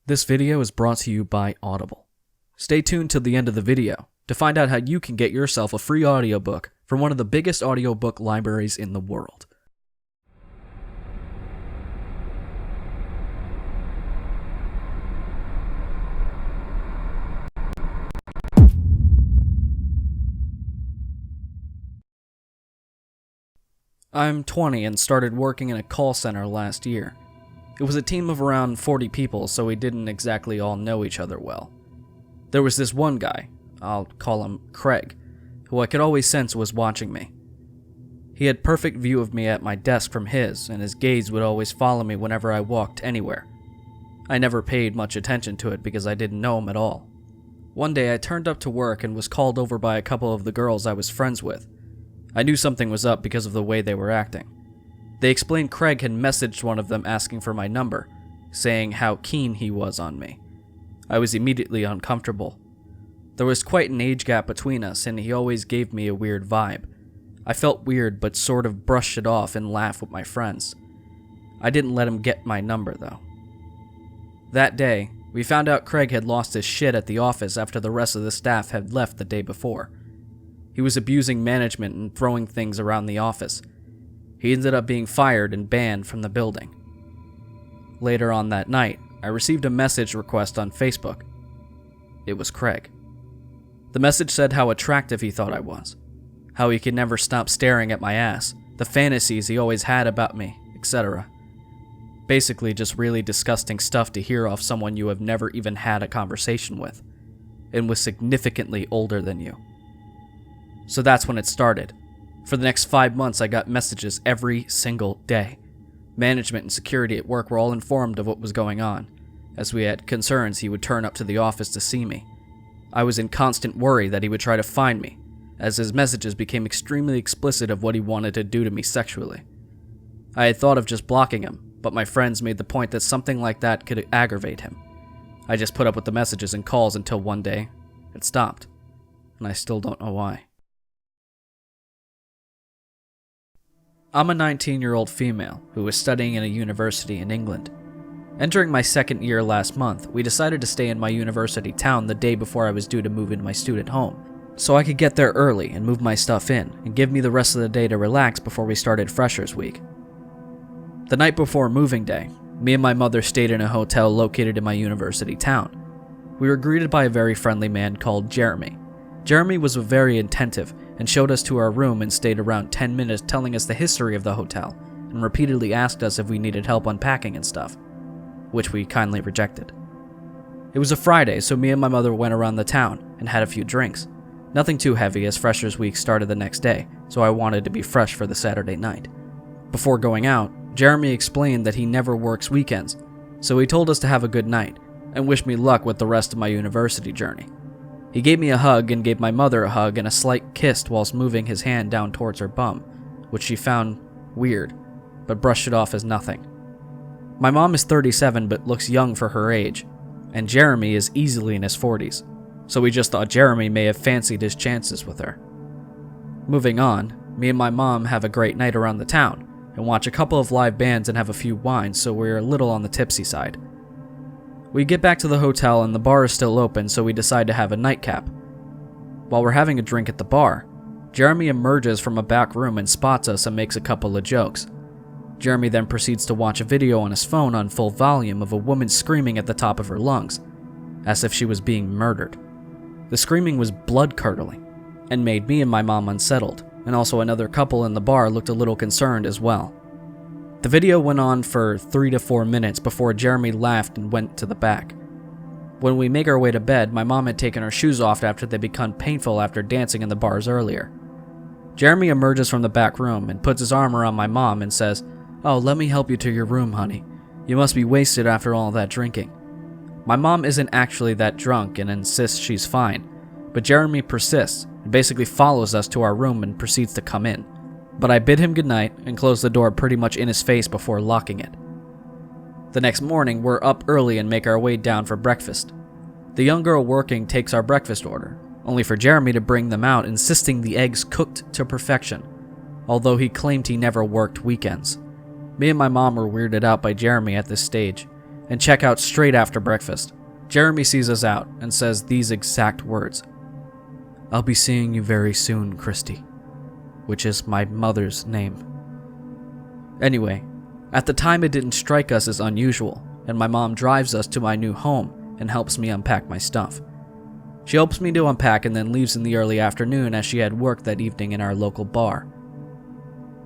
This video is brought to you by Audible. Stay tuned till the end of the video to find out how you can get yourself a free audiobook from one of the biggest audiobook libraries in the world. I'm 20 and started working in a call center last year. It was a team of around 40 people, so we didn't exactly all know each other well. There was this one guy, I'll call him Craig, who I could always sense was watching me. He had perfect view of me at my desk from his, and his gaze would always follow me whenever I walked anywhere. I never paid much attention to it because I didn't know him at all. One day I turned up to work and was called over by a couple of the girls I was friends with. I knew something was up because of the way they were acting. They explained Craig had messaged one of them asking for my number, saying how keen he was on me. I was immediately uncomfortable. There was quite an age gap between us, and he always gave me a weird vibe. I felt weird, but sort of brushed it off and laughed with my friends. I didn't let him get my number, though. That day, we found out Craig had lost his shit at the office after the rest of the staff had left the day before. He was abusing management and throwing things around the office. He ended up being fired and banned from the building. Later on that night, I received a message request on Facebook. It was Craig. The message said how attractive he thought I was, how he could never stop staring at my ass, the fantasies he always had about me, etc. Basically just really disgusting stuff to hear off someone you have never even had a conversation with, and was significantly older than you. So that's when it started. For the next 5 months, I got messages every single day. Management and security at work were all informed of what was going on. As we had concerns, he would turn up to the office to see me. I was in constant worry that he would try to find me, as his messages became extremely explicit of what he wanted to do to me sexually. I had thought of just blocking him, but my friends made the point that something like that could aggravate him. I just put up with the messages and calls until one day, it stopped. And I still don't know why. I'm a 19-year-old female who was studying in a university in England. Entering my second year last month, we decided to stay in my university town the day before I was due to move into my student home, so I could get there early and move my stuff in and give me the rest of the day to relax before we started Freshers Week. The night before moving day, me and my mother stayed in a hotel located in my university town. We were greeted by a very friendly man called Jeremy. Jeremy was very attentive and showed us to our room and stayed around 10 minutes telling us the history of the hotel and repeatedly asked us if we needed help unpacking and stuff, which we kindly rejected. It was a Friday, so me and my mother went around the town and had a few drinks. Nothing too heavy as Freshers Week started the next day, so I wanted to be fresh for the Saturday night. Before going out, Jeremy explained that he never works weekends, so he told us to have a good night and wished me luck with the rest of my university journey. He gave me a hug and gave my mother a hug and a slight kiss whilst moving his hand down towards her bum, which she found weird, but brushed it off as nothing. My mom is 37 but looks young for her age, and Jeremy is easily in his 40s, so we just thought Jeremy may have fancied his chances with her. Moving on, me and my mom have a great night around the town, and watch a couple of live bands and have a few wines, so we're a little on the tipsy side. We get back to the hotel and the bar is still open, so we decide to have a nightcap. While we're having a drink at the bar, Jeremy emerges from a back room and spots us and makes a couple of jokes. Jeremy then proceeds to watch a video on his phone on full volume of a woman screaming at the top of her lungs, as if she was being murdered. The screaming was blood-curdling, and made me and my mom unsettled, and also another couple in the bar looked a little concerned as well. The video went on for 3 to 4 minutes before Jeremy laughed and went to the back. When we make our way to bed, my mom had taken her shoes off after they become painful after dancing in the bars earlier. Jeremy emerges from the back room and puts his arm around my mom and says, "Oh, let me help you to your room, honey. You must be wasted after all that drinking." My mom isn't actually that drunk and insists she's fine, but Jeremy persists and basically follows us to our room and proceeds to come in. But I bid him goodnight and closed the door pretty much in his face before locking it. The next morning, we're up early and make our way down for breakfast. The young girl working takes our breakfast order, only for Jeremy to bring them out, insisting the eggs cooked to perfection, although he claimed he never worked weekends. Me and my mom were weirded out by Jeremy at this stage, and check out straight after breakfast. Jeremy sees us out and says these exact words: "I'll be seeing you very soon, Christy," which is my mother's name. Anyway, at the time it didn't strike us as unusual, and my mom drives us to my new home and helps me unpack my stuff. She helps me to unpack and then leaves in the early afternoon as she had work that evening in our local bar.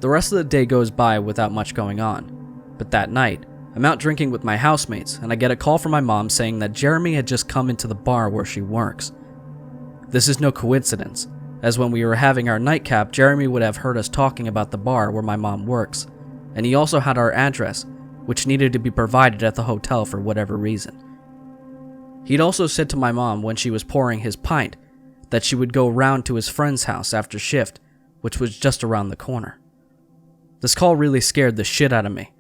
The rest of the day goes by without much going on, but that night, I'm out drinking with my housemates and I get a call from my mom saying that Jeremy had just come into the bar where she works. This is no coincidence, as when we were having our nightcap, Jeremy would have heard us talking about the bar where my mom works, and he also had our address, which needed to be provided at the hotel for whatever reason. He'd also said to my mom when she was pouring his pint that she would go round to his friend's house after shift, which was just around the corner. This call really scared the shit out of me.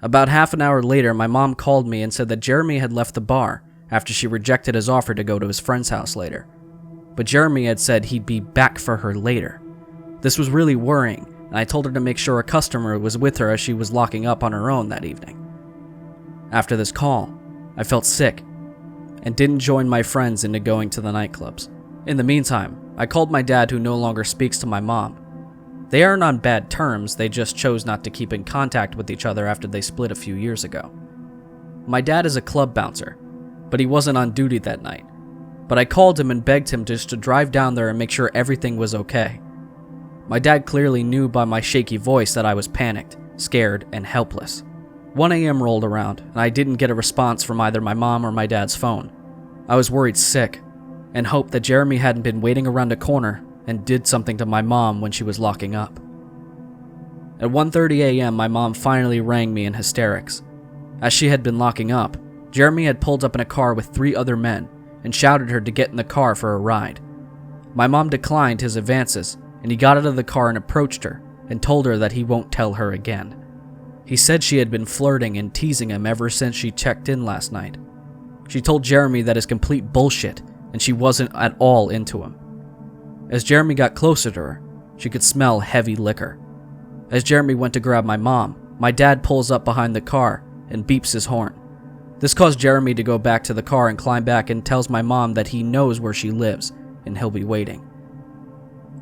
About half an hour later, my mom called me and said that Jeremy had left the bar after she rejected his offer to go to his friend's house later. But Jeremy had said he'd be back for her later. This was really worrying, and I told her to make sure a customer was with her as she was locking up on her own that evening. After this call, I felt sick and didn't join my friends into going to the nightclubs. In the meantime, I called my dad, who no longer speaks to my mom. They aren't on bad terms, they just chose not to keep in contact with each other after they split a few years ago. My dad is a club bouncer, but he wasn't on duty that night. But I called him and begged him just to drive down there and make sure everything was okay. My dad clearly knew by my shaky voice that I was panicked, scared, and helpless. 1 a.m. rolled around, and I didn't get a response from either my mom or my dad's phone. I was worried sick, and hoped that Jeremy hadn't been waiting around a corner and did something to my mom when she was locking up. At 1:30 a.m., my mom finally rang me in hysterics. As she had been locking up, Jeremy had pulled up in a car with 3 other men and shouted her to get in the car for a ride. My mom declined his advances, and he got out of the car and approached her and told her that he won't tell her again. He said she had been flirting and teasing him ever since she checked in last night. She told Jeremy that is complete bullshit and she wasn't at all into him. As Jeremy got closer to her, she could smell heavy liquor. As Jeremy went to grab my mom, my dad pulls up behind the car and beeps his horn. This caused Jeremy to go back to the car and climb back and tells my mom that he knows where she lives and he'll be waiting.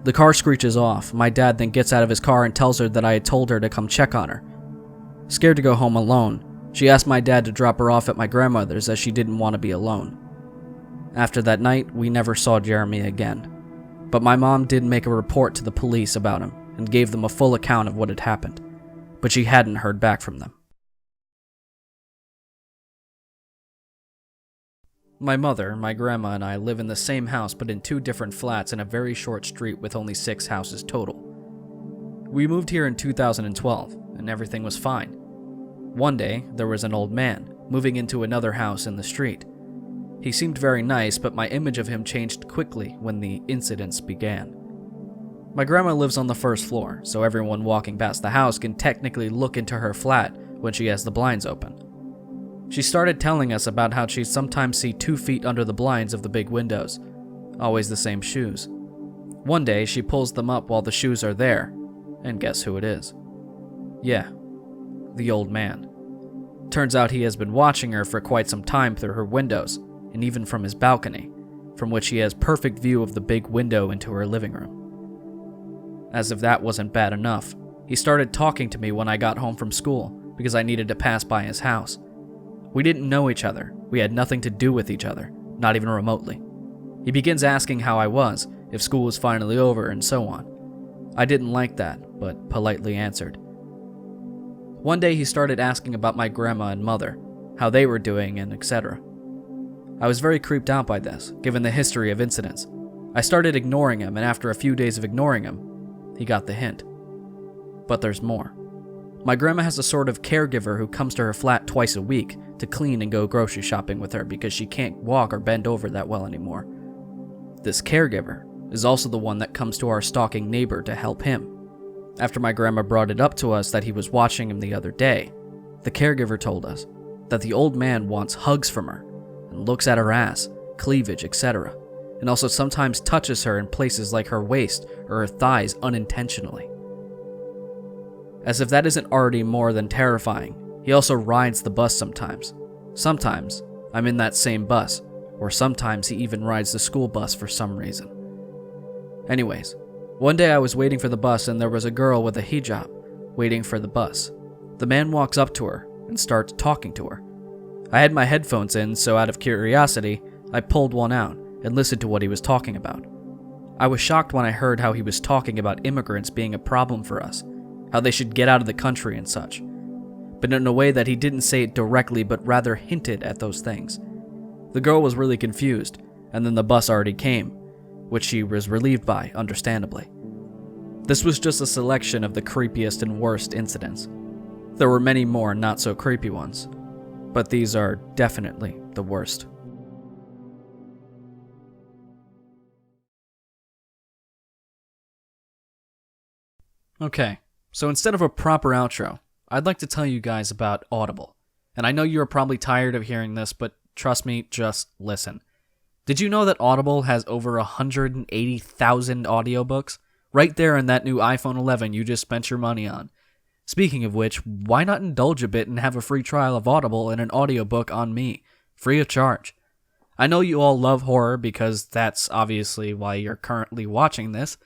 The car screeches off. My dad then gets out of his car and tells her that I had told her to come check on her. Scared to go home alone, she asked my dad to drop her off at my grandmother's as she didn't want to be alone. After that night, we never saw Jeremy again. But my mom did make a report to the police about him and gave them a full account of what had happened, but she hadn't heard back from them. My mother, my grandma, and I live in the same house but in 2 different flats in a very short street with only 6 houses total. We moved here in 2012, and everything was fine. One day, there was an old man moving into another house in the street. He seemed very nice, but my image of him changed quickly when the incidents began. My grandma lives on the 1st floor, so everyone walking past the house can technically look into her flat when she has the blinds open. She started telling us about how she'd sometimes see 2 feet under the blinds of the big windows, always the same shoes. One day, she pulls them up while the shoes are there, and guess who it is? Yeah, the old man. Turns out he has been watching her for quite some time through her windows, and even from his balcony, from which he has perfect view of the big window into her living room. As if that wasn't bad enough, he started talking to me when I got home from school because I needed to pass by his house. We didn't know each other, we had nothing to do with each other, not even remotely. He begins asking how I was, if school was finally over, and so on. I didn't like that, but politely answered. One day he started asking about my grandma and mother, how they were doing, and etc. I was very creeped out by this, given the history of incidents. I started ignoring him, and after a few days of ignoring him, he got the hint. But there's more. My grandma has a sort of caregiver who comes to her flat twice a week to clean and go grocery shopping with her because she can't walk or bend over that well anymore. This caregiver is also the one that comes to our stalking neighbor to help him. After my grandma brought it up to us that he was watching him the other day, the caregiver told us that the old man wants hugs from her and looks at her ass, cleavage, etc., and also sometimes touches her in places like her waist or her thighs unintentionally. As if that isn't already more than terrifying, he also rides the bus sometimes. Sometimes I'm in that same bus, or sometimes he even rides the school bus for some reason. Anyways, one day I was waiting for the bus and there was a girl with a hijab waiting for the bus. The man walks up to her and starts talking to her. I had my headphones in, so out of curiosity, I pulled one out and listened to what he was talking about. I was shocked when I heard how he was talking about immigrants being a problem for us, how they should get out of the country and such, but in a way that he didn't say it directly but rather hinted at those things. The girl was really confused, and then the bus already came, which she was relieved by, understandably. This was just a selection of the creepiest and worst incidents. There were many more not so creepy ones, but these are definitely the worst. Okay, so instead of a proper outro, I'd like to tell you guys about Audible. And I know you're probably tired of hearing this, but trust me, just listen. Did you know that Audible has over 180,000 audiobooks? Right there in that new iPhone 11 you just spent your money on. Speaking of which, why not indulge a bit and have a free trial of Audible and an audiobook on me, free of charge? I know you all love horror because that's obviously why you're currently watching this.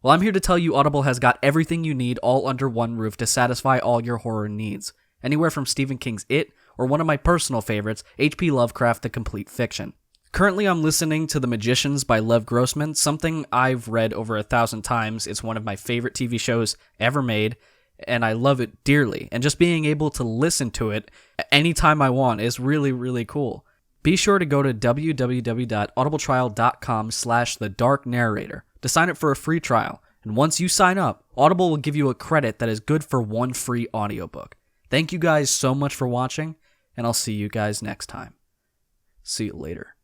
Well, I'm here to tell you Audible has got everything you need all under one roof to satisfy all your horror needs. Anywhere from Stephen King's It, or one of my personal favorites, H.P. Lovecraft The Complete Fiction. Currently, I'm listening to The Magicians by Lev Grossman, something I've read over 1,000 times. It's one of my favorite TV shows ever made, and I love it dearly. And just being able to listen to it anytime I want is really, really cool. Be sure to go to www.audibletrial.com/thedarknarrator to sign up for a free trial. And once you sign up, Audible will give you a credit that is good for one free audiobook. Thank you guys so much for watching, and I'll see you guys next time. See you later.